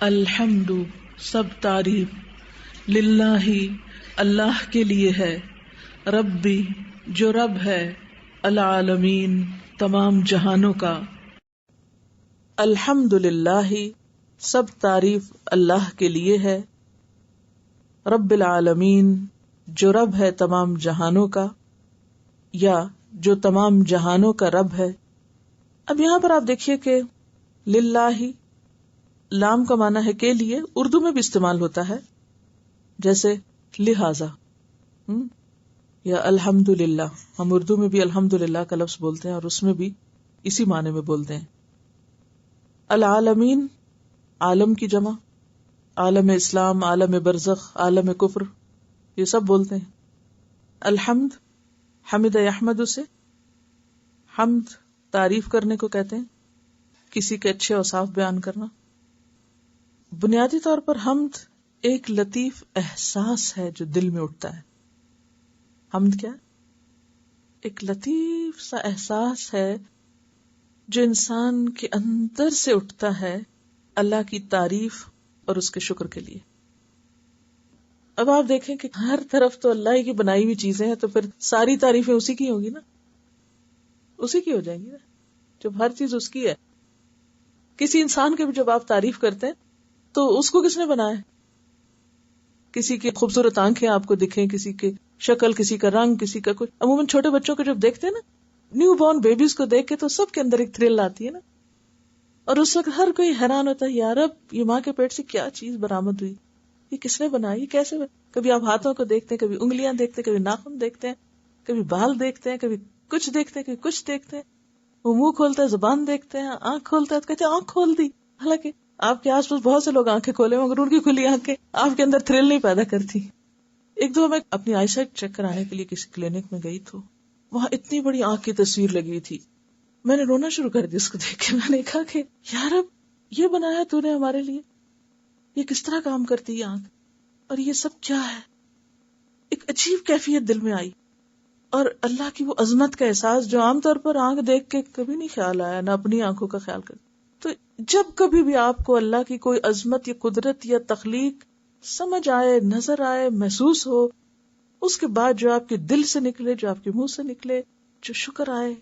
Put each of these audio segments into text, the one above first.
الحمد سب تعریف، للہ اللہ کے لیے ہے، ربی جو رب ہے، العالمین تمام جہانوں کا۔ الحمد للہ سب تعریف اللہ کے لیے ہے، رب العالمین جو رب ہے تمام جہانوں کا، یا جو تمام جہانوں کا رب ہے۔ اب یہاں پر آپ دیکھیے کہ للہ لام کا معنی ہے کے لیے، اردو میں بھی استعمال ہوتا ہے، جیسے لہذا یا الحمد للہ، ہم اردو میں بھی الحمد للہ کا لفظ بولتے ہیں اور اس میں بھی اسی معنی میں بولتے ہیں۔ العالمین عالم کی جمع، عالم اسلام، عالم برزخ، عالم کفر، یہ سب بولتے ہیں۔ الحمد حمد یحمد، سے حمد تعریف کرنے کو کہتے ہیں، کسی کے اچھے اوصاف بیان کرنا۔ بنیادی طور پر حمد ایک لطیف احساس ہے جو دل میں اٹھتا ہے۔ حمد کیا؟ ایک لطیف سا احساس ہے جو انسان کے اندر سے اٹھتا ہے اللہ کی تعریف اور اس کے شکر کے لیے۔ اب آپ دیکھیں کہ ہر طرف تو اللہ کی بنائی ہوئی چیزیں ہیں، تو پھر ساری تعریفیں اسی کی ہوں گی نا، اسی کی ہو جائیں گی نا، جب ہر چیز اس کی ہے۔ کسی انسان کے بھی جب آپ تعریف کرتے ہیں تو اس کو کس نے بنایا؟ کسی کی خوبصورت آنکھیں آپ کو دکھیں، کسی کی شکل، کسی کا رنگ، کسی کا کچھ۔ عموماً چھوٹے بچوں کو جب دیکھتے ہیں نا، نیو بورن بیبیز کو دیکھ کے تو سب کے اندر ایک تھرل آتی ہے نا، اور اس وقت ہر کوئی حیران ہوتا ہے، یا رب یہ ماں کے پیٹ سے کیا چیز برآمد ہوئی، یہ کس نے بنائی، کیسے کبھی آپ ہاتھوں کو دیکھتے ہیں، کبھی انگلیاں دیکھتے ہیں، کبھی ناخن دیکھتے ہیں، کبھی بال دیکھتے ہیں، کبھی کچھ دیکھتے ہیں، کبھی کچھ دیکھتے ہیں۔ وہ منہ کھولتا ہے، زبان دیکھتے ہیں، آنکھ کھولتا ہے تو کہتے ہیں آنکھ کھول دی، حالانکہ آپ کے آس پاس بہت سے لوگ آنکھیں کھولے مگر ان کی کھلی آنکھیں آپ کے اندر تھرل نہیں پیدا کرتی۔ ایک دو میں اپنی آئی سائٹ چیک کرانے کے لیے کسی کلینک میں گئی تو وہاں اتنی بڑی آنکھ کی تصویر لگی تھی، میں نے رونا شروع کر دیا اس کو دیکھ کے۔ میں نے کہا کہ یار اب یہ بنایا تو نے ہمارے لیے، یہ کس طرح کام کرتی ہے آنکھ، اور یہ سب کیا ہے؟ ایک عجیب کیفیت دل میں آئی، اور اللہ کی وہ عظمت کا احساس جو عام طور پر آنکھ دیکھ کے کبھی نہیں خیال آیا، نہ اپنی آنکھوں کا خیال کر۔ تو جب کبھی بھی آپ کو اللہ کی کوئی عظمت یا قدرت یا تخلیق سمجھ آئے، نظر آئے، محسوس ہو، اس کے بعد جو آپ کے دل سے نکلے، جو آپ کے منہ سے نکلے، جو شکر آئے،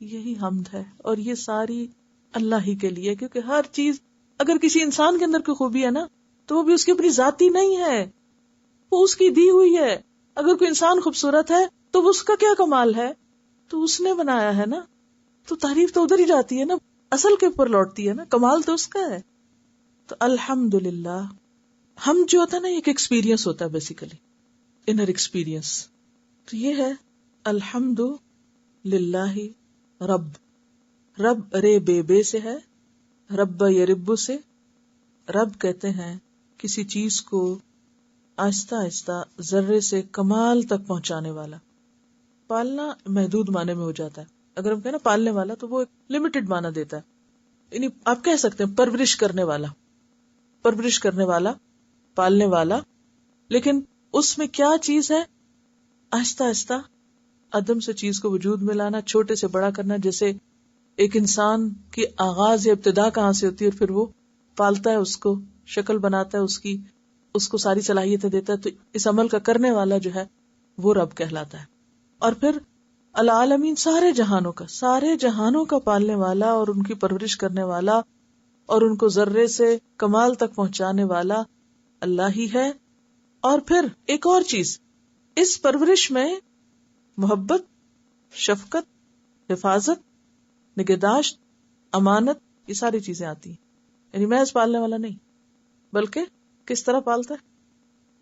یہی حمد ہے۔ اور یہ ساری اللہ ہی کے لیے، کیونکہ ہر چیز، اگر کسی انسان کے اندر کوئی خوبی ہے نا تو وہ بھی اس کی اپنی ذاتی نہیں ہے، وہ اس کی دی ہوئی ہے۔ اگر کوئی انسان خوبصورت ہے تو وہ اس کا کیا کمال ہے؟ تو اس نے بنایا ہے نا، تو تعریف تو ادھر ہی جاتی ہے نا، اصل کے اوپر لوٹتی ہے نا، کمال تو اس کا ہے۔ تو الحمدللہ، ہم جو ہوتا ہے نا ایک ایکسپیرینس ہوتا ہے، بیسیکلی انر ایکسپیرینس، تو یہ ہے الحمد للہ رب۔ رب رے بے سے ہے، رب یرب سے۔ رب کہتے ہیں کسی چیز کو آہستہ آہستہ ذرے سے کمال تک پہنچانے والا۔ پالنا محدود معنی میں ہو جاتا ہے، اگر ہم کہیں نا پالنے والا تو وہ ایک لمیٹڈ معنی دیتا ہے، یعنی آپ کہہ سکتے ہیں پرورش کرنے والا، پرورش کرنے والا، پالنے والا۔ لیکن اس میں کیا چیز ہے؟ آہستہ آہستہ عدم سے چیز کو وجود میں لانا، چھوٹے سے بڑا کرنا۔ جیسے ایک انسان کی آغاز یا ابتدا کہاں سے ہوتی ہے، اور پھر وہ پالتا ہے، اس کو شکل بناتا ہے، اس کو ساری صلاحیتیں دیتا ہے، تو اس عمل کا کرنے والا جو ہے وہ رب کہلاتا ہے۔ اور پھر العالمین، سارے جہانوں کا پالنے والا اور ان کی پرورش کرنے والا اور ان کو ذرے سے کمال تک پہنچانے والا اللہ ہی ہے۔ اور پھر ایک اور چیز، اس پرورش میں محبت، شفقت، حفاظت، نگہداشت، امانت، یہ ساری چیزیں آتی ہیں۔ یعنی محض پالنے والا نہیں، بلکہ کس طرح پالتا ہے؟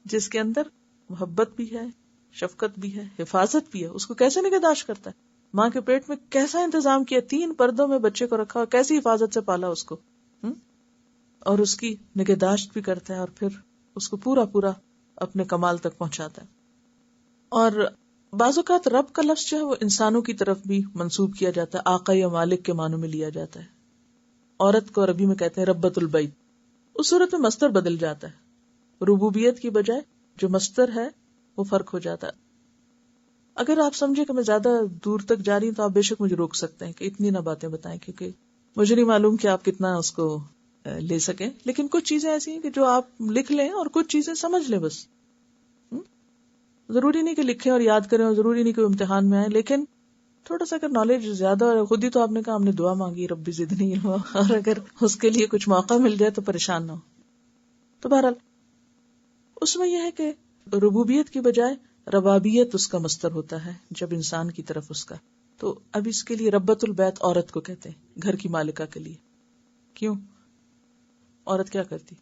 جس کے اندر محبت بھی ہے، شفقت بھی ہے، حفاظت بھی ہے۔ اس کو کیسے نگہداشت کرتا ہے؟ ماں کے پیٹ میں کیسا انتظام کیا، 3 پردوں میں بچے کو رکھا اور کیسی حفاظت سے پالا اس کو، اور اس کی نگہداشت بھی کرتا ہے، اور پھر اس کو پورا اپنے کمال تک پہنچاتا ہے۔ اور بعض اوقات رب کا لفظ جو ہے وہ انسانوں کی طرف بھی منسوب کیا جاتا ہے، آقا یا مالک کے معنوں میں لیا جاتا ہے۔ عورت کو عربی میں کہتے ہیں ربۃ البیت۔ اس صورت میں مصدر بدل جاتا ہے، ربوبیت کی بجائے جو مصدر ہے وہ فرق ہو جاتا ہے۔ اگر آپ سمجھے کہ میں زیادہ دور تک جا رہی ہوں تو آپ بے شک مجھے روک سکتے ہیں کہ اتنی نہ باتیں بتائیں، کیونکہ مجھے نہیں معلوم کہ آپ کتنا اس کو لے سکیں. لیکن کچھ چیزیں ایسی ہیں کہ جو آپ لکھ لیں اور کچھ چیزیں سمجھ لیں بس. ضروری نہیں کہ لکھیں اور یاد کریں، اور ضروری نہیں کہ امتحان میں آئیں، لیکن تھوڑا سا اگر نالج زیادہ ہے، خود ہی تو آپ نے کہا ہم نے دعا مانگی ربی زدنی علما، اور اگر اس کے لیے کچھ موقع مل جائے تو پریشان نہ ہو. تو بہرحال اس میں یہ ہے کہ ربوبیت کی بجائے ربابیت اس کا مصدر ہوتا ہے جب انسان کی طرف اس کا. تو اب اس کے لیے ربۃ البیت عورت کو کہتے ہیں، گھر کی مالکہ کے لیے. کیوں؟ عورت کیا کرتی؟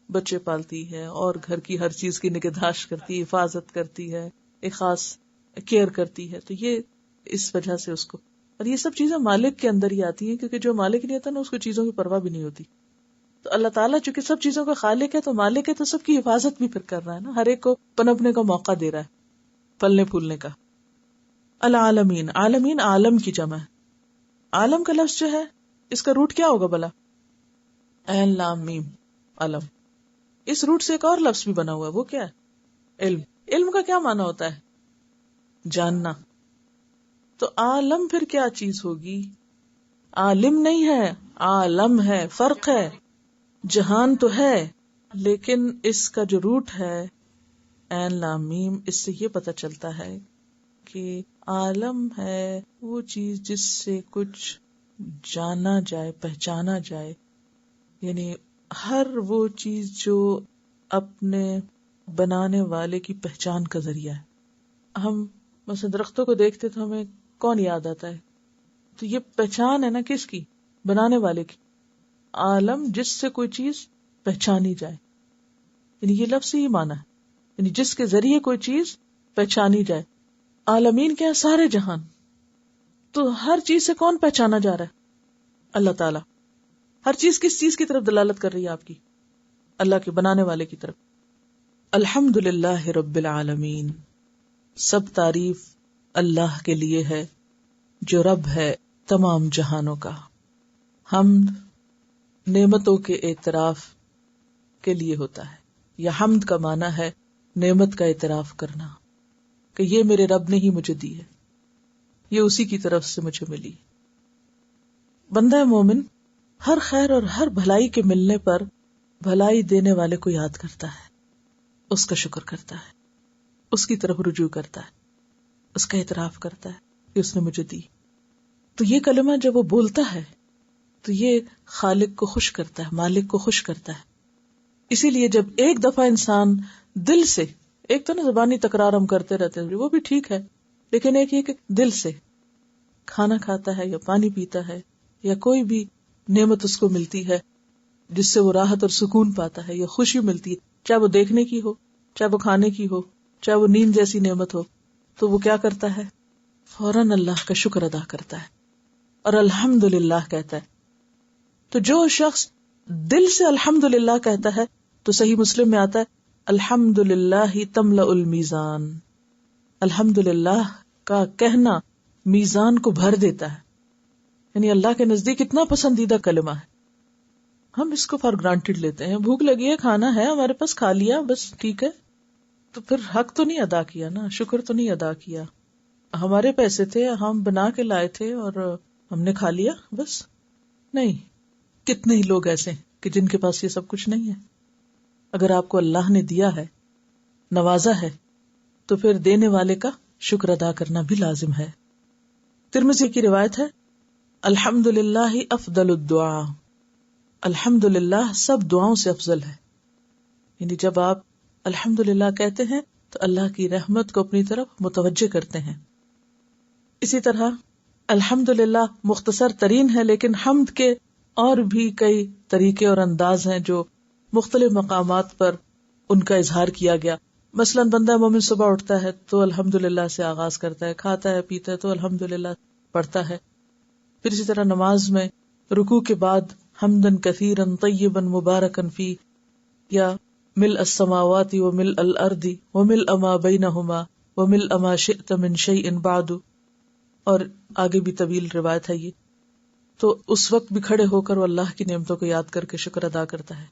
بچے پالتی ہے اور گھر کی ہر چیز کی نگہداشت کرتی ہے، حفاظت کرتی ہے، ایک خاص کیئر کرتی ہے. تو یہ اس وجہ سے اس کو، اور یہ سب چیزیں مالک کے اندر ہی آتی ہیں، کیونکہ جو مالک نہیں ہوتا نا اس کو چیزوں کی پرواہ بھی نہیں ہوتی. تو اللہ تعالیٰ چونکہ سب چیزوں کا خالق ہے تو مالک ہے، تو سب کی حفاظت بھی پھر کر رہا ہے نا، ہر ایک کو پنپنے کا موقع دے رہا ہے، پلنے پھولنے کا. العالمین، عالمین عالم کی جمع ہے. عالم کا لفظ جو ہے اس کا روٹ کیا ہوگا بلا؟ عین لام میم، علم. اس روٹ سے ایک اور لفظ بھی بنا ہوا ہے، وہ کیا ہے؟ علم. علم کا کیا معنی ہوتا ہے؟ جاننا. تو عالم پھر کیا چیز ہوگی؟ عالم نہیں ہے، عالم ہے، فرق ہے. جہان تو ہے لیکن اس کا جو روٹ ہے عین لام میم، اس سے یہ پتہ چلتا ہے کہ عالم ہے وہ چیز جس سے کچھ جانا جائے، پہچانا جائے. یعنی ہر وہ چیز جو اپنے بنانے والے کی پہچان کا ذریعہ ہے. ہم مثلا درختوں کو دیکھتے تو ہمیں کون یاد آتا ہے؟ تو یہ پہچان ہے نا کس کی؟ بنانے والے کی. عالم جس سے کوئی چیز پہچانی جائے، یعنی یہ لفظ ہی معنی ہے، یعنی جس کے ذریعے کوئی چیز پہچانی جائے. عالمین کیا ہے؟ سارے جہان. تو ہر چیز سے کون پہچانا جا رہا ہے؟ اللہ تعالی. ہر چیز کس چیز کی طرف دلالت کر رہی ہے آپ کی؟ اللہ کے بنانے والے کی طرف. الحمدللہ رب العالمین، سب تعریف اللہ کے لیے ہے جو رب ہے تمام جہانوں کا. حمد نعمتوں کے اعتراف کے لیے ہوتا ہے، یا حمد کا معنی ہے نعمت کا اعتراف کرنا کہ یہ میرے رب نے ہی مجھے دی ہے، یہ اسی کی طرف سے مجھے ملی. بندہ مومن ہر خیر اور ہر بھلائی کے ملنے پر بھلائی دینے والے کو یاد کرتا ہے، اس کا شکر کرتا ہے، اس کی طرف رجوع کرتا ہے، اس کا اعتراف کرتا ہے کہ اس نے مجھے دی. تو یہ کلمہ جب وہ بولتا ہے تو یہ خالق کو خوش کرتا ہے، مالک کو خوش کرتا ہے. اسی لیے جب ایک دفعہ انسان دل سے، ایک تو نا زبانی تکرار ہم کرتے رہتے ہیں وہ بھی ٹھیک ہے، لیکن ایک یہ کہ دل سے کھانا کھاتا ہے یا پانی پیتا ہے یا کوئی بھی نعمت اس کو ملتی ہے جس سے وہ راحت اور سکون پاتا ہے یا خوشی ملتی ہے، چاہے وہ دیکھنے کی ہو، چاہے وہ کھانے کی ہو، چاہے وہ نیند جیسی نعمت ہو، تو وہ کیا کرتا ہے؟ فوراً اللہ کا شکر ادا کرتا ہے اور الحمدللہ کہتا ہے. تو جو شخص دل سے الحمدللہ کہتا ہے تو صحیح مسلم میں آتا ہے الحمدللہ تملأ المیزان. الحمدللہ کا کہنا میزان کو بھر دیتا ہے، یعنی اللہ کے نزدیک اتنا پسندیدہ کلمہ ہے. ہم اس کو فار گرانٹیڈ لیتے ہیں، بھوک لگی ہے، کھانا ہے ہمارے پاس، کھا لیا بس ٹھیک ہے. تو پھر حق تو نہیں ادا کیا نا، شکر تو نہیں ادا کیا. ہمارے پیسے تھے، ہم بنا کے لائے تھے اور ہم نے کھا لیا بس. نہیں، کتنے ہی لوگ ایسے ہیں کہ جن کے پاس یہ سب کچھ نہیں ہے. اگر آپ کو اللہ نے دیا ہے، نوازا ہے، تو پھر دینے والے کا شکر ادا کرنا بھی لازم ہے. ترمذی کی روایت ہے الحمدللہ افضل الدعاء، الحمدللہ سب دعاؤں سے افضل ہے. یعنی جب آپ الحمدللہ کہتے ہیں تو اللہ کی رحمت کو اپنی طرف متوجہ کرتے ہیں. اسی طرح الحمدللہ مختصر ترین ہے، لیکن حمد کے اور بھی کئی طریقے اور انداز ہیں جو مختلف مقامات پر ان کا اظہار کیا گیا. مثلا بندہ مومن صبح اٹھتا ہے تو الحمدللہ سے آغاز کرتا ہے، کھاتا ہے پیتا ہے تو الحمدللہ پڑھتا ہے. پھر اسی طرح نماز میں رکوع کے بعد حمدن کثیرن طیبن مبارکن فی، یا ملء السماوات وملء الارض وملء ما بینہما وملء ما شئت من شیء بعد، اور آگے بھی طویل روایت ہے یہ. تو اس وقت بھی کھڑے ہو کر وہ اللہ کی نعمتوں کو یاد کر کے شکر ادا کرتا ہے.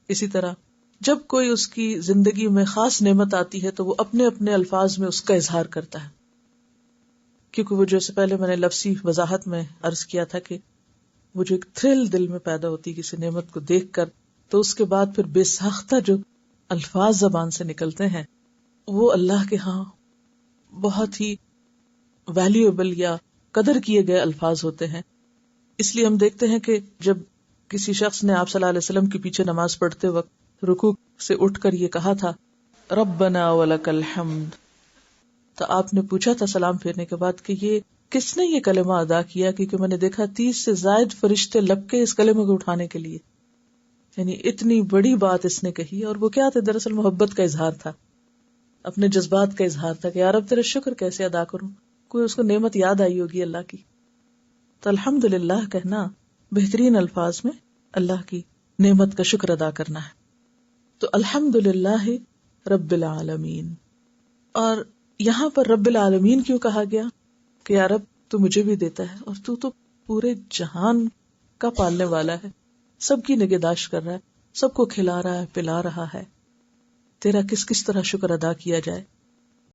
اسی طرح جب کوئی اس کی زندگی میں خاص نعمت آتی ہے تو وہ اپنے اپنے الفاظ میں اس کا اظہار کرتا ہے، کیونکہ وہ جیسے پہلے میں نے لفظی وضاحت میں عرض کیا تھا کہ وہ جو ایک تھرل دل میں پیدا ہوتی ہے کسی نعمت کو دیکھ کر، تو اس کے بعد پھر بے ساختہ جو الفاظ زبان سے نکلتے ہیں وہ اللہ کے ہاں بہت ہی ویلیویبل یا قدر کیے گئے الفاظ ہوتے ہیں. اس لیے ہم دیکھتے ہیں کہ جب کسی شخص نے آپ صلی اللہ علیہ وسلم کے پیچھے نماز پڑھتے وقت رکوع سے اٹھ کر یہ کہا تھا ربنا ولک الحمد، تو آپ نے پوچھا تھا سلام پھیرنے کے بعد کہ یہ کس نے یہ کلمہ ادا کیا، کیونکہ میں نے دیکھا 30 سے زائد فرشتے لپکے اس کلمے کو اٹھانے کے لیے. یعنی اتنی بڑی بات اس نے کہی، اور وہ کیا تھا؟ دراصل محبت کا اظہار تھا، اپنے جذبات کا اظہار تھا کہ یا رب تیرا شکر کیسے ادا کروں. کوئی اس کو نعمت یاد آئی ہوگی اللہ کی. تو الحمدللہ کہنا بہترین الفاظ میں اللہ کی نعمت کا شکر ادا کرنا ہے. تو الحمدللہ رب العالمین. اور یہاں پر رب العالمین کیوں کہا گیا؟ کہ یا رب تو مجھے بھی دیتا ہے، اور تو پورے جہان کا پالنے والا ہے، سب کی نگہداشت کر رہا ہے، سب کو کھلا رہا ہے، پلا رہا ہے. تیرا کس طرح شکر ادا کیا جائے.